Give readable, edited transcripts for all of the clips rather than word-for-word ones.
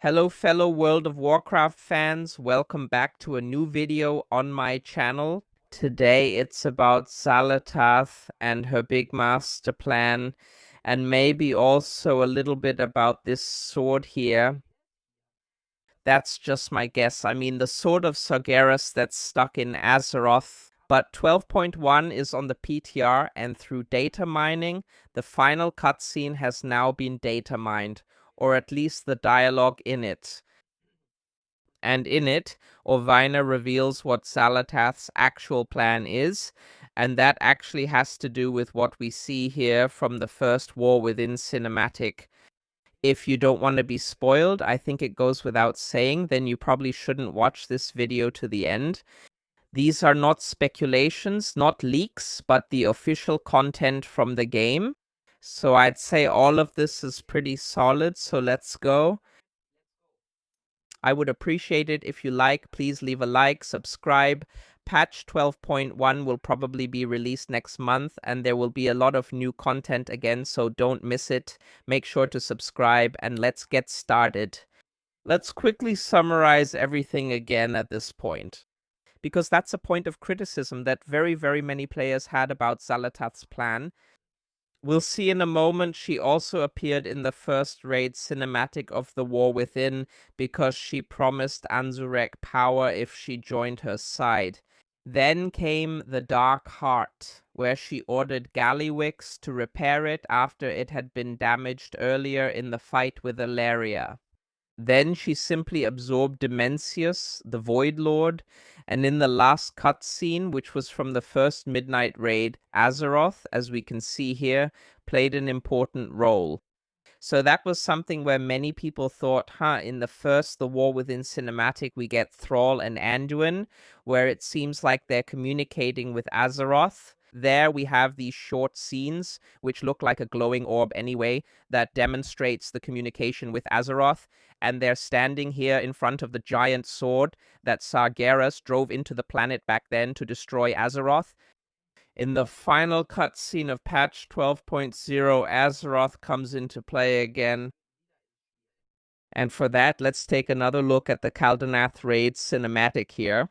Hello fellow World of Warcraft fans, welcome back to a new video on my channel. Today it's about Xal'atath and her big master plan, and maybe also a little bit about this sword here. That's just my guess. I mean, the Sword of Sargeras that's stuck in Azeroth. But 12.1 is on the PTR, and through data mining, the final cutscene has now been data mined, or at least the dialogue in it. And in it, Orvaina reveals what Xalatath's actual plan is, and that actually has to do with what we see here from the first War Within cinematic. If you don't want to be spoiled, I think it goes without saying, then you probably shouldn't watch this video to the end. These are not speculations, not leaks, but the official content from the game. So I'd say all of this is pretty solid, so let's go. I would appreciate it if you like. Please leave a like, subscribe. Patch 12.1 will probably be released next month, and there will be a lot of new content again, so don't miss it. Make sure to subscribe, and let's get started. Let's quickly summarize everything again at this point, because that's a point of criticism that very many players had about Xal'atath's plan. We'll see in a moment she also appeared in the first raid cinematic of the War Within because she promised Anzurek power if she joined her side. Then came the Dark Heart, where she ordered Gallywix to repair it after it had been damaged earlier in the fight with Alaria. Then she simply absorbed Dimensius, the Void Lord, and in the last cutscene, which was from the first Midnight raid, Azeroth, as we can see here, played an important role. So that was something where many people thought, in the War Within cinematic, we get Thrall and Anduin, where it seems like they're communicating with Azeroth. There we have these short scenes, which look like a glowing orb anyway, that demonstrates the communication with Azeroth, and they're standing here in front of the giant sword that Sargeras drove into the planet back then to destroy Azeroth. In the final cutscene of patch 12.0, Azeroth comes into play again. And for that, let's take another look at the Kaldanath raid cinematic here.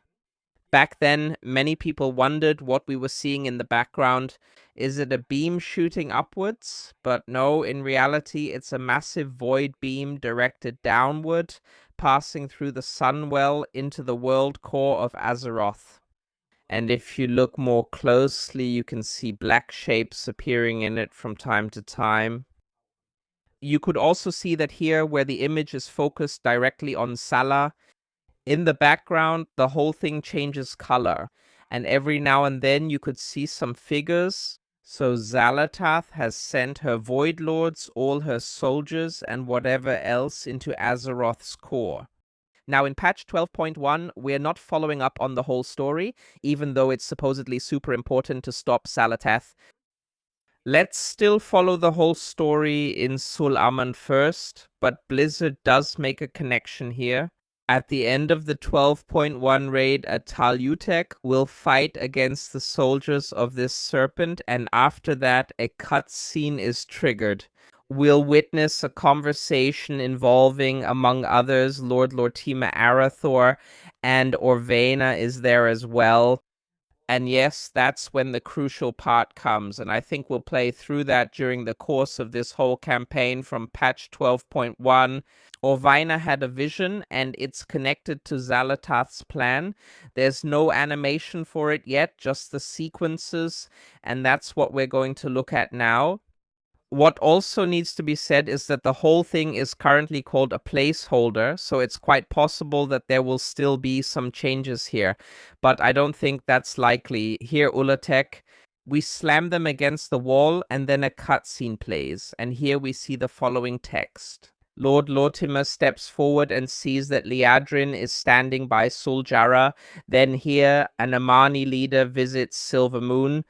Back then, many people wondered what we were seeing in the background. Is it a beam shooting upwards? But no, in reality, it's a massive void beam directed downward, passing through the Sunwell into the world core of Azeroth. And if you look more closely, you can see black shapes appearing in it from time to time. You could also see that here, where the image is focused directly on Sala, in the background, the whole thing changes color. And every now and then you could see some figures. So Xalatath has sent her Void Lords, all her soldiers, and whatever else into Azeroth's core. Now, in patch 12.1, we're not following up on the whole story, even though it's supposedly super important to stop Xal'atath. Let's still follow the whole story in Sul Aman first, but Blizzard does make a connection here. At the end of the 12.1 raid at Xal'atath, we'll fight against the soldiers of this serpent, and after that, a cutscene is triggered. We'll witness a conversation involving, among others, Lord Lortima Arathor, and Orvaina is there as well. And yes, that's when the crucial part comes, and I think we'll play through that during the course of this whole campaign from patch 12.1. Orvaina had a vision, and it's connected to Xal'atath's plan. There's no animation for it yet, just the sequences, and that's what we're going to look at now. What also needs to be said is that the whole thing is currently called a placeholder, so it's quite possible that there will still be some changes here, but I don't think that's likely. Here, Xal'atath, we slam them against the wall, and then a cutscene plays, and here we see the following text. Lord Lortimer steps forward and sees that Liadrin is standing by Suljara. Then here, an Amani leader visits Silver Moon.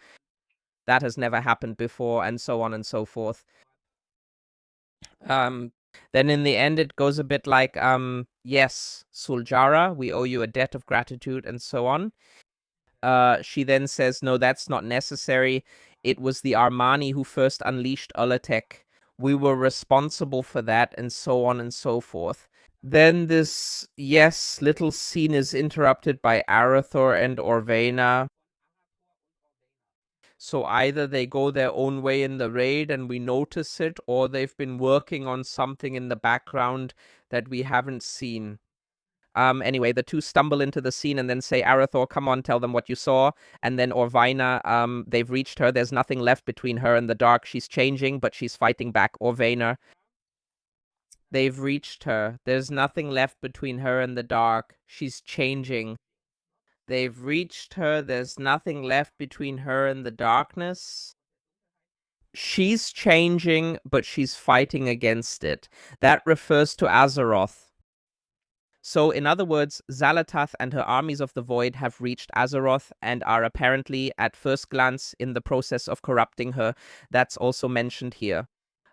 That has never happened before, and so on and so forth. Then in the end, it goes a bit like, yes, Suljara, we owe you a debt of gratitude, and so on. She then says, no, that's not necessary. It was the Armani who first unleashed Xal'atath. We were responsible for that, and so on and so forth. Then this, yes, little scene is interrupted by Arathor and Orvaina. So either they go their own way in the raid and we notice it, or they've been working on something in the background that we haven't seen. Anyway, the two stumble into the scene and then say, Arathor, come on, tell them what you saw. And then Orvaina, they've reached her. There's nothing left between her and the dark. She's changing, but she's fighting back. Orvaina, they've reached her. There's nothing left between her and the dark. She's changing. They've reached her. There's nothing left between her and the darkness. She's changing, but she's fighting against it. That refers to Azeroth. So, in other words, Xal'atath and her armies of the void have reached Azeroth and are apparently, at first glance, in the process of corrupting her. That's also mentioned here.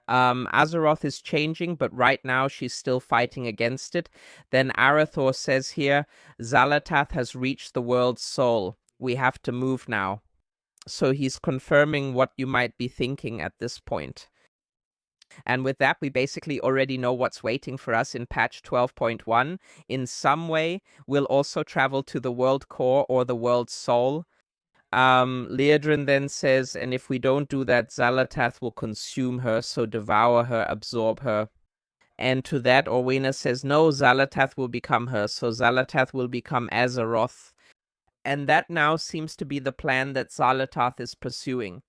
Azeroth is changing, but right now she's still fighting against it. Then Arathor says here, Xalatath has reached the world's soul. We have to move now. So he's confirming what you might be thinking at this point. And with that, we basically already know what's waiting for us in patch 12.1. In some way, we'll also travel to the world core or the world soul. Liadrin then says, and if we don't do that, Xalatath will consume her, so devour her, absorb her. And to that, Orvaina says, no, Xalatath will become her, so Xalatath will become Azeroth. And that now seems to be the plan that Xalatath is pursuing.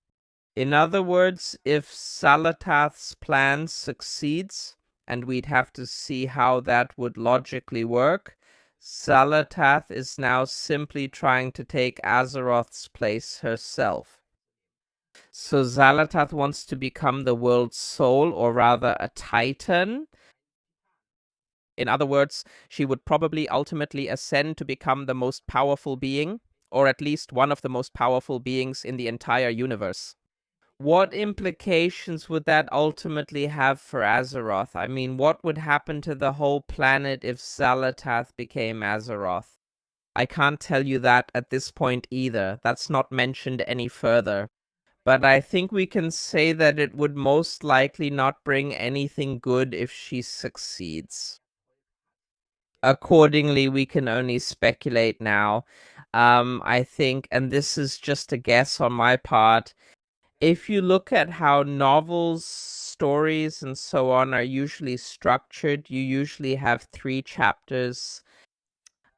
In other words, if Xalatath's plan succeeds, and we'd have to see how that would logically work, Xalatath is now simply trying to take Azeroth's place herself. So Xalatath wants to become the world's soul, or rather a titan. In other words, she would probably ultimately ascend to become the most powerful being, or at least one of the most powerful beings in the entire universe. What implications would that ultimately have for Azeroth? I mean, what would happen to the whole planet if Xalatath became Azeroth? I can't tell you that at this point either. That's not mentioned any further. But I think we can say that it would most likely not bring anything good if she succeeds. Accordingly, we can only speculate now. I think, and this is just a guess on my part, if you look at how novels, stories, and so on are usually structured, you usually have 3 chapters.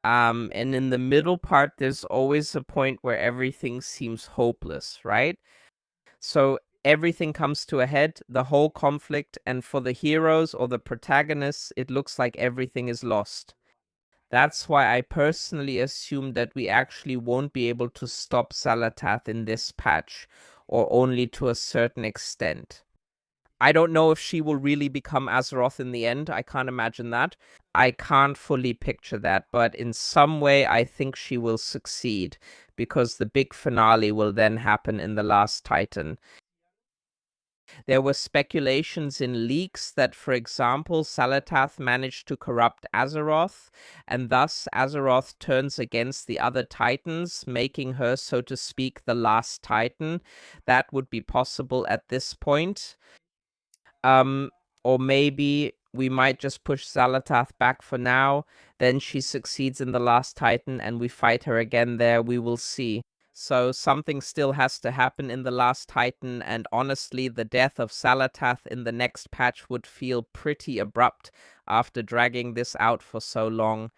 And in the middle part, there's always a point where everything seems hopeless, right? So everything comes to a head, the whole conflict, and for the heroes or the protagonists, it looks like everything is lost. That's why I personally assume that we actually won't be able to stop Xalatath in this patch, or only to a certain extent. I don't know if she will really become Azeroth in the end. I can't imagine that. I can't fully picture that, but in some way I think she will succeed, because the big finale will then happen in the Last Titan. There were speculations in leaks that, for example, Xalatath managed to corrupt Azeroth, and thus Azeroth turns against the other Titans, making her, so to speak, the last Titan. That would be possible at this point. Or maybe we might just push Xalatath back for now, then she succeeds in the Last Titan and we fight her again there, we will see. So something still has to happen in the Last Titan, and honestly, the death of Xalatath in the next patch would feel pretty abrupt after dragging this out for so long.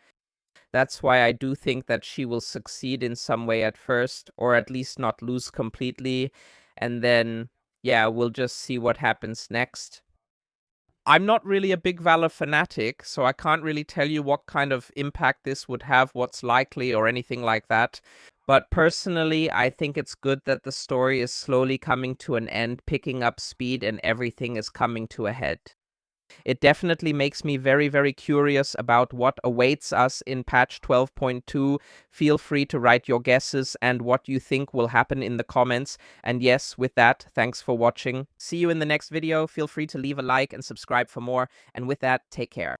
That's why I do think that she will succeed in some way at first, or at least not lose completely, and then, yeah, we'll just see what happens next. I'm not really a big Valor fanatic, so I can't really tell you what kind of impact this would have, what's likely, or anything like that. But personally, I think it's good that the story is slowly coming to an end, picking up speed, and everything is coming to a head. It definitely makes me very, very curious about what awaits us in patch 12.2. Feel free to write your guesses and what you think will happen in the comments. And yes, with that, thanks for watching. See you in the next video. Feel free to leave a like and subscribe for more. And with that, take care.